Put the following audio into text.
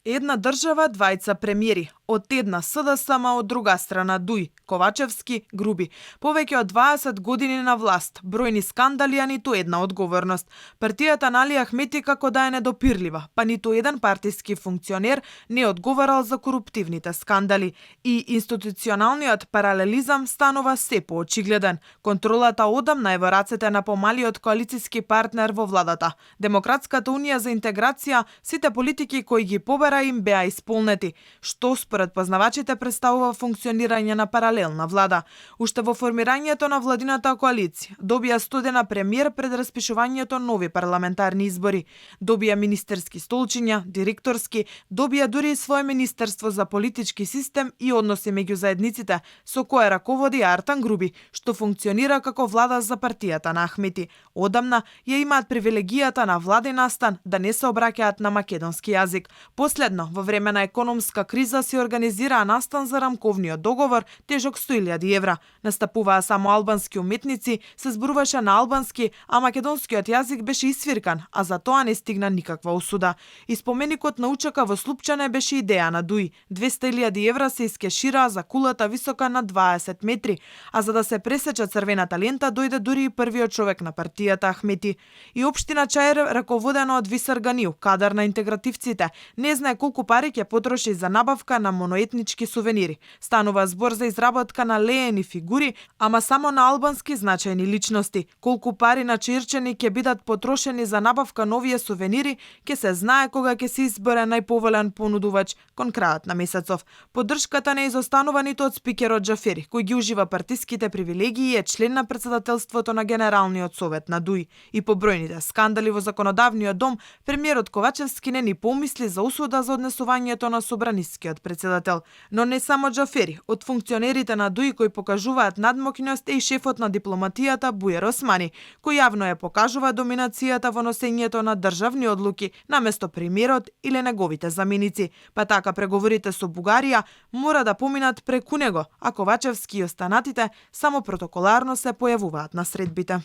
Една држава, двајца премиери. Од една СДСМ, од друга страна Дуј, Ковачевски, Груби. Повеќе од 20 години на власт, бројни скандали, а ниту една одговорност. Партијата на Али Ахмети како да е недопирлива, па ниту еден партиски функционер не одговарал за коруптивните скандали. И институционалниот паралелизам станува се поочигледен. Контролата одамна е во рацете на помалиот коалициски партнер во владата. Демократската унија за интеграција, сите политики кои ги побера им беа исполнети, што според познавачите представува функционирање на паралелна влада. Уште во формирањето на владината коалиција добија студена премиер пред распишувањето нови парламентарни избори. Добија министерски столчиња, директорски, добија дури и свое министерство за политички систем и односи меѓу заедниците, со кое раководи Артан Груби, што функционира како влада за партијата на Ахмети. Одамна ја имаат привилегијата на влади настан да не се обраќаат на македонски јазик. Последно, во време на економска криза се организираа настан за рамковниот договор тежок 100.000 евра. Настапуваа само албански уметници, се зборуваше на албански, а македонскиот јазик беше исвиркан, а за тоа не стигна никаква осуда. И споменикот на учака во Слупчане беше идеја на Дуј. 200.000 евра се искешираа за кулата висока на 20 метри, а за да се пресече црвената лента дојде дури и првиот човек на партијата Ахмети. И општина Чаир, раководена од Висар Ганил, кадар на интегративците, не знае колку пари ќе потроши за набавка на моноетнички сувенири. Станува збор за изработка на леени фигури, ама само на албански значајни личности. Колку пари на чаирчани ќе бидат потрошени за набавка на овие сувенири, ќе се знае кога ќе се избере најповолен понудувач кон крајот на месецов. Поддршката не изостанува ниту од спикерот Џафери, кој ги ужива партиските привилегии и е член на претседателството на Генералниот совет на Дуј. И по бројните скандали во законодавниот дом, премиерот Ковачевски не ни помисли за осуда за однесувањето на собранискиот претседател. Но не само Џафери, од функционерите на Дуј кои покажуваат надмокност е и шефот на дипломатијата Бујер Османи, кој јавно ја покажува доминацијата во носењето на државни одлуки наместо премиерот или неговите заменици. Па така преговорите со Бугарија мора да поминат преку него, а Ковачевски и останатите само протоколарно се појавуваат на средбите.